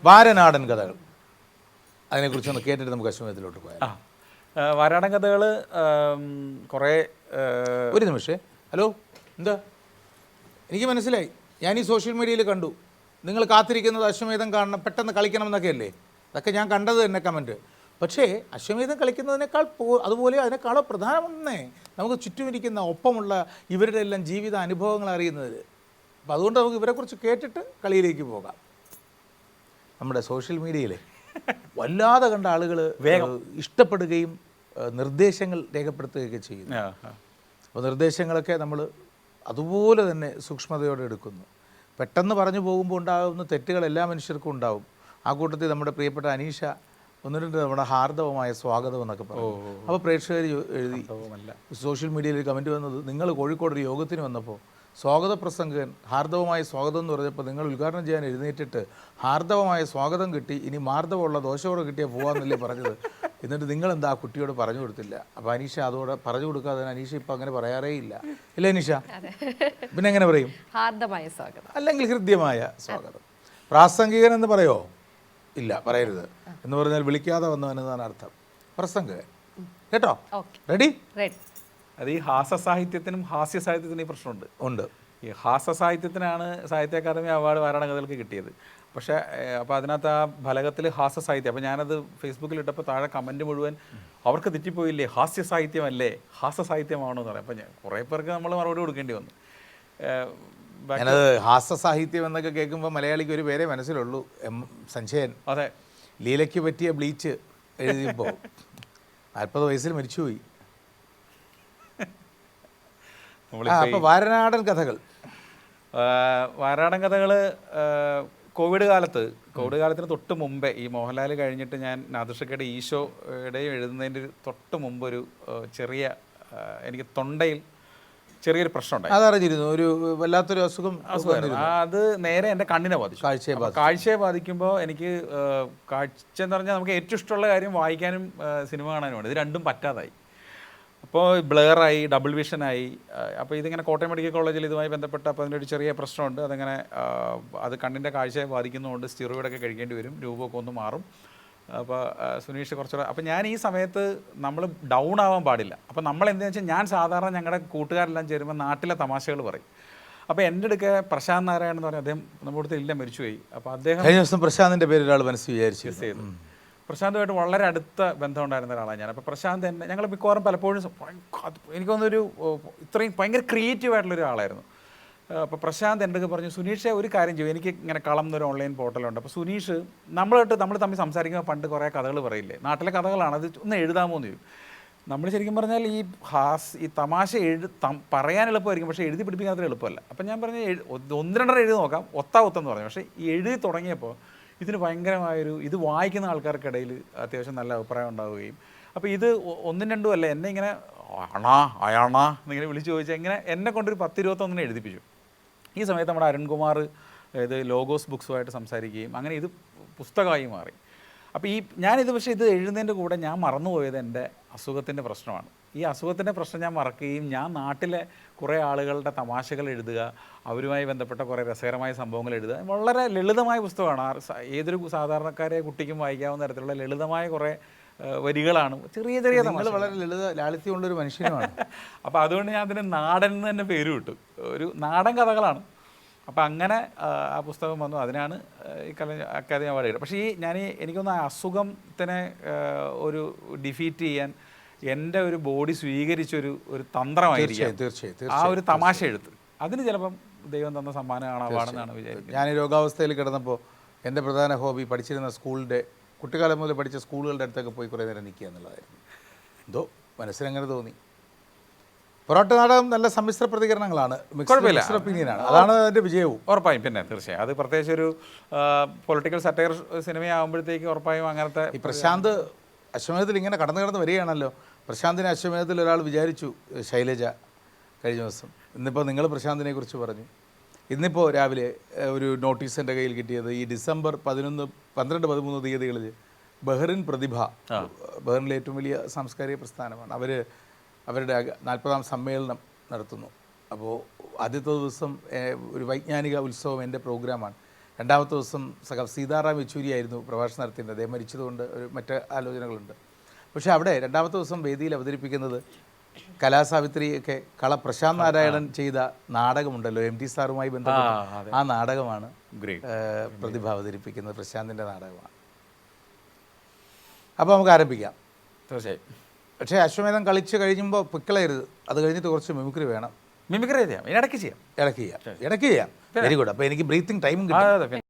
വാരനാടൻ കഥകൾ, അതിനെക്കുറിച്ചൊന്ന് കേട്ടിട്ട് നമുക്ക് അശ്വമേധത്തിലോട്ട് പോയാൽ. വാരാടൻ കഥകൾ കുറേ. ഒരു നിമിഷം, ഹലോ, എന്താ? എനിക്ക് മനസ്സിലായി, ഞാൻ ഈ സോഷ്യൽ മീഡിയയിൽ കണ്ടു നിങ്ങൾ കാത്തിരിക്കുന്നത് അശ്വമേധം കാണണം, പെട്ടെന്ന് കളിക്കണം എന്നൊക്കെയല്ലേ. അതൊക്കെ ഞാൻ കണ്ടത് തന്നെ കമൻറ്റ്. പക്ഷേ അശ്വമേധം കളിക്കുന്നതിനേക്കാൾ അതുപോലെ അതിനേക്കാളോ പ്രധാനമെന്നേ നമുക്ക് ചുറ്റുമിരിക്കുന്ന ഒപ്പമുള്ള ഇവരുടെ എല്ലാം ജീവിത അനുഭവങ്ങൾ അറിയുന്നതിൽ. അപ്പോൾ അതുകൊണ്ട് നമുക്ക് ഇവരെക്കുറിച്ച് കേട്ടിട്ട് കളിയിലേക്ക് പോകാം. നമ്മുടെ സോഷ്യൽ മീഡിയയിൽ വല്ലാതെ കണ്ട ആളുകൾ വേഗം ഇഷ്ടപ്പെടുകയും നിർദ്ദേശങ്ങൾ രേഖപ്പെടുത്തുകയൊക്കെ ചെയ്യുന്നു. അപ്പോൾ നിർദ്ദേശങ്ങളൊക്കെ നമ്മൾ അതുപോലെ തന്നെ സൂക്ഷ്മതയോടെ എടുക്കുന്നു. പെട്ടെന്ന് പറഞ്ഞു പോകുമ്പോൾ ഉണ്ടാകുന്ന തെറ്റുകൾ എല്ലാ മനുഷ്യർക്കും ഉണ്ടാവും. ആ കൂട്ടത്തിൽ നമ്മുടെ പ്രിയപ്പെട്ട അനീഷ ഒന്നിട്ട് നമ്മുടെ ഹാർദവമായ സ്വാഗതം എന്നൊക്കെ പറയും. അപ്പോൾ പ്രേക്ഷകർ എഴുതി, സോഷ്യൽ മീഡിയയിൽ കമൻറ്റ് വന്നത്, നിങ്ങൾ കോഴിക്കോട് ഒരു യോഗത്തിന് വന്നപ്പോൾ സ്വാഗത പ്രസംഗകൻ ഹാർദവമായ സ്വാഗതം എന്ന് പറഞ്ഞപ്പോൾ നിങ്ങൾ ഉദ്ഘാടനം ചെയ്യാൻ എഴുന്നേറ്റിട്ട് ഹാർദവമായ സ്വാഗതം കിട്ടി, ഇനി മാർദ്ദവമുള്ള ദോശയോടെ കിട്ടിയാൽ പോകാമെന്നല്ലേ പറഞ്ഞത്. എന്നിട്ട് നിങ്ങളെന്താ ആ കുട്ടിയോട് പറഞ്ഞു കൊടുത്തില്ല. അപ്പോൾ അനീഷ അതോടെ പറഞ്ഞു കൊടുക്കാതെ അനീഷ ഇപ്പം അങ്ങനെ പറയാറേ ഇല്ല. ഇല്ല അനീഷ? പിന്നെ എങ്ങനെ പറയും? ഹാർദമായ സ്വാഗതം അല്ലെങ്കിൽ ഹൃദ്യമായ സ്വാഗതം. പ്രാസംഗികൻ എന്ന് പറയോ? ഇല്ല, പറയരുത്. എന്ന് പറഞ്ഞാൽ വിളിക്കാതെ വന്നവനെന്നാണ് അർത്ഥം. പ്രസംഗകൻ. കേട്ടോ? റെഡി? അത് ഈ ഹാസ്യസാഹിത്യത്തിനും ഹാസ്യ സാഹിത്യത്തിനും ഈ പ്രശ്നമുണ്ട്. ഈ ഹാസ്യ സാഹിത്യത്തിനാണ് സാഹിത്യ അക്കാദമി അവാർഡ് വാരാടൻ കഥകൾക്ക് കിട്ടിയത്. പക്ഷേ അപ്പോൾ അതിനകത്ത് ആ ഫലകത്തിൽ ഹാസ്യ സാഹിത്യം, അപ്പോൾ ഞാനത് ഫേസ്ബുക്കിൽ ഇട്ടപ്പോൾ താഴെ കമൻറ്റ് മുഴുവൻ അവർക്ക് തെറ്റിപ്പോയില്ലേ, ഹാസ്യ സാഹിത്യമല്ലേ, ഹാസ്യ സാഹിത്യമാണോ എന്ന് പറയാം. അപ്പോൾ ഞാൻ കുറേ പേർക്ക് നമ്മൾ മറുപടി കൊടുക്കേണ്ടി വന്നു. ഞാനത് ഹാസ്യ സാഹിത്യം എന്നൊക്കെ കേൾക്കുമ്പോൾ മലയാളിക്ക് ഒരു പേരേ മനസ്സിലുള്ളൂ, സഞ്ജയൻ. അതെ, ലീലയ്ക്ക് പറ്റിയ ബ്ലീച്ച് എഴുതിയപ്പോൾ 40 വയസ്സിൽ മരിച്ചുപോയി. അപ്പോൾ വാരനാടൻ കഥകൾ. വാരാടൻ കഥകൾ കോവിഡ് കാലത്തിന് തൊട്ട് മുമ്പേ, ഈ മോഹൻലാൽ കഴിഞ്ഞിട്ട് ഞാൻ നാദിർഷക്കയുടെ ഈശോയുടെയും എഴുതുന്നതിൻ്റെ തൊട്ട് മുമ്പ് ഒരു ചെറിയ, എനിക്ക് തൊണ്ടയിൽ ചെറിയൊരു പ്രശ്നം ഉണ്ടായി. അതറിഞ്ഞിരുന്നു, ഒരു വല്ലാത്തൊരു അസുഖം. അത് നേരെ എൻ്റെ കണ്ണിനെ ബാധിച്ചു. കാഴ്ചയെ ബാധിക്കുമ്പോൾ എനിക്ക് കാഴ്ച എന്ന് പറഞ്ഞാൽ നമുക്ക് ഏറ്റവും ഇഷ്ടമുള്ള കാര്യം വായിക്കാനും സിനിമ കാണാനുമാണ്. ഇത് രണ്ടും പറ്റാതായി. അപ്പോൾ ബ്ലറായി, ഡബിൾ വിഷനായി. അപ്പോൾ ഇതിങ്ങനെ കോട്ടയം മെഡിക്കൽ കോളേജിൽ ഇതുമായി ബന്ധപ്പെട്ട് അപ്പോൾ അതിൻ്റെ ഒരു ചെറിയ പ്രശ്നമുണ്ട്. അതങ്ങനെ അത് കണ്ണിൻ്റെ കാഴ്ചയെ ബാധിക്കുന്നതുകൊണ്ട് സ്റ്റിറോയിഡൊക്കെ കഴിക്കേണ്ടി വരും, രൂപമൊക്കെ ഒന്ന് മാറും. അപ്പോൾ സുനീഷ് കുറച്ചുകൂടെ, അപ്പോൾ ഞാൻ ഈ സമയത്ത് നമ്മൾ ഡൗൺ ആവാൻ പാടില്ല. അപ്പോൾ നമ്മൾ എന്താണെന്ന് വെച്ചാൽ, ഞാൻ സാധാരണ ഞങ്ങളുടെ കൂട്ടുകാരെല്ലാം ചേരുമ്പോൾ നാട്ടിലെ തമാശകൾ പറയും. അപ്പോൾ എൻ്റെ അടുക്ക പ്രശാന്ത് നാരായണൻ എന്ന് പറഞ്ഞാൽ അദ്ദേഹം നമ്മുടെ അടുത്ത് ഇല്ല, മരിച്ചുപോയി. അപ്പോൾ അദ്ദേഹം കഴിഞ്ഞ ദിവസം പ്രശാന്തിൻ്റെ പേര് ഒരാൾ മനസ്സ് വിചാരിച്ചു. പ്രശാന്തുമായിട്ട് വളരെ അടുത്ത ബന്ധം ഉണ്ടായിരുന്ന ഒരാളാണ് ഞാൻ. അപ്പോൾ പ്രശാന്ത് എന്നെ, ഞങ്ങൾ മിക്കവാറും പലപ്പോഴും എനിക്കൊന്നൊരു ഇത്രയും ഭയങ്കര ക്രിയേറ്റീവായിട്ടുള്ളൊരു ആളായിരുന്നു. അപ്പോൾ പ്രശാന്ത് എൻ്റെ അടുത്ത് പറഞ്ഞു, സുനീഷെ ഒരു കാര്യം ചെയ്യും, എനിക്ക് ഇങ്ങനെ കളം എന്നൊരു ഓൺലൈൻ പോർട്ടലുണ്ട്. അപ്പോൾ സുനീഷ് നമ്മൾ തമ്മിൽ സംസാരിക്കുമ്പോൾ പണ്ട് കുറേ കഥകൾ പറയില്ലേ, നാട്ടിലെ കഥകളാണ്, അത് ഒന്ന് എഴുതാമോ എന്ന് ചോദിക്കും. നമ്മൾ ശരിക്കും പറഞ്ഞാൽ ഈ തമാശ പറയാൻ എളുപ്പമായിരിക്കും, പക്ഷേ എഴുതി പിടിപ്പിക്കാൻ അത്ര എളുപ്പമല്ല. അപ്പം ഞാൻ പറഞ്ഞു, 1-2 എഴുതി നോക്കാം, ഒത്തെന്ന് പറഞ്ഞു. പക്ഷേ ഈ എഴുതി തുടങ്ങിയപ്പോൾ ഇതിന് ഭയങ്കരമായൊരു, ഇത് വായിക്കുന്ന ആൾക്കാർക്കിടയിൽ അത്യാവശ്യം നല്ല അഭിപ്രായം ഉണ്ടാവുകയും, അപ്പോൾ ഇത് 1-2 അല്ല, എന്നെ ഇങ്ങനെ അയാണാ എന്നിങ്ങനെ വിളിച്ച് ചോദിച്ചാൽ ഇങ്ങനെ എന്നെ കൊണ്ടൊരു 10-21 എഴുതിപ്പിച്ചു. ഈ സമയത്ത് നമ്മുടെ അരുൺകുമാർ ഇത് ലോഗോസ് ബുക്സുമായിട്ട് സംസാരിക്കുകയും അങ്ങനെ ഇത് പുസ്തകമായി മാറി. അപ്പോൾ പക്ഷേ ഇത് എഴുതുന്നതിൻ്റെ കൂടെ ഞാൻ മറന്നുപോയത് എൻ്റെ അസുഖത്തിൻ്റെ പ്രശ്നമാണ്. ഈ അസുഖത്തിൻ്റെ പ്രശ്നം ഞാൻ മറക്കുകയും, ഞാൻ നാട്ടിലെ കുറേ ആളുകളുടെ തമാശകൾ എഴുതുക, അവരുമായി ബന്ധപ്പെട്ട കുറേ രസകരമായ സംഭവങ്ങൾ എഴുതുക. വളരെ ലളിതമായ പുസ്തകമാണ്, ഏതൊരു സാധാരണക്കാരെ കുട്ടിക്കും വായിക്കാവുന്ന തരത്തിലുള്ള ലളിതമായ കുറേ വരികളാണ്, ചെറിയ നമ്മൾ വളരെ ലളിത ലാളിത്യമുള്ളൊരു മനുഷ്യനാണ്. അപ്പോൾ അതുകൊണ്ട് ഞാൻ അതിന് നാടൻ എന്ന് തന്നെ പേര് വിട്ടു. ഒരു നാടൻ കഥകളാണ്. അപ്പോൾ അങ്ങനെ ആ പുസ്തകം വന്നു. അതിനാണ് ഈ അക്കാദമി അവാർഡ് കിട്ടുക. പക്ഷേ എനിക്കൊന്ന് അസുഖത്തിനെ ഒരു ഡിഫീറ്റ് ചെയ്യാൻ എൻ്റെ ഒരു ബോഡി സ്വീകരിച്ചൊരു തന്ത്രമായിരിക്കും തീർച്ചയായും ആ ഒരു തമാശ എഴുത്ത്. അതിന് ചിലപ്പം ദൈവം തന്ന സമ്മാനമാണെന്നാണ് വിചാരിക്കുന്നത്. ഞാൻ രോഗാവസ്ഥയിൽ കിടന്നപ്പോൾ എൻ്റെ പ്രധാന ഹോബി പഠിച്ചിരുന്ന സ്കൂളിൻ്റെ, കുട്ടിക്കാലം മുതൽ പഠിച്ച സ്കൂളുകളുടെ അടുത്തൊക്കെ പോയി കുറേ നേരം നിൽക്കുക എന്നുള്ളതായിരുന്നു. എന്തോ മനസ്സിനങ്ങനെ തോന്നി. പൊറോട്ട നാടകം നല്ല സമ്മിശ്ര പ്രതികരണങ്ങളാണ്, മിക്സ്ഡ് ഒപ്പീനിയനാണ്, അതാണ് അതിൻ്റെ വിജയവും. ഉറപ്പായും, പിന്നെ തീർച്ചയായും അത് പ്രത്യേകിച്ച് ഒരു പൊളിറ്റിക്കൽ സറ്റയർ സിനിമയാകുമ്പോഴത്തേക്ക് ഉറപ്പായും അങ്ങനത്തെ. ഈ പ്രശാന്ത് അശ്വമേധത്തിൽ ഇങ്ങനെ കടന്നു വരികയാണല്ലോ. പ്രശാന്തിനെ അശ്വമേധത്തിൽ ഒരാൾ വിചാരിച്ചു, ശൈലജ, കഴിഞ്ഞ ദിവസം. ഇന്നിപ്പോൾ നിങ്ങൾ പ്രശാന്തിനെ കുറിച്ച് പറഞ്ഞു. ഇന്നിപ്പോൾ രാവിലെ ഒരു നോട്ടീസ് എൻ്റെ കയ്യിൽ കിട്ടിയത്, ഈ ഡിസംബർ 11, 12, 13 തീയതികളിൽ ബഹ്റിൻ പ്രതിഭ, ബഹ്റിനിലെ ഏറ്റവും വലിയ സാംസ്കാരിക പ്രസ്ഥാനമാണ്, അവരുടെ 40ാം സമ്മേളനം നടത്തുന്നു. അപ്പോൾ ആദ്യത്തെ ദിവസം ഒരു വൈജ്ഞാനിക ഉത്സവം എൻ്റെ പ്രോഗ്രാമാണ്. രണ്ടാമത്തെ ദിവസം സീതാറാം യെച്ചൂരി ആയിരുന്നു പ്രഭാഷണം നടത്തിയത്. അദ്ദേഹം മരിച്ചതുകൊണ്ട് ഒരു മറ്റ് ആലോചനകളുണ്ട്. പക്ഷേ അവിടെ രണ്ടാമത്തെ ദിവസം വേദിയിൽ അവതരിപ്പിക്കുന്നത് കലാസാവിത്രിയൊക്കെ പ്രശാന്ത് നാരായണൻ ചെയ്ത നാടകമുണ്ടല്ലോ, MT സാറുമായി ബന്ധപ്പെട്ട് ആ നാടകമാണ് പ്രതിഭ അവതരിപ്പിക്കുന്നത്. പ്രശാന്തിൻ്റെ നാടകമാണ്. അപ്പോൾ നമുക്ക് ആരംഭിക്കാം. തീർച്ചയായും. പക്ഷേ അശ്വമേധം കളിച്ച് കഴിയുമ്പോൾ പിക്കളയരുത്. അത് കഴിഞ്ഞിട്ട് കുറച്ച് മിമിക്രി വേണം. മിമിക്രി ചെയ്യാം, ഇടയ്ക്ക് ചെയ്യാം. ഇടയ്ക്ക് ചെയ്യാം. Very good. അപ്പോൾ എനിക്ക് ബ്രീത്തിങ് ടൈമും കിട്ടും.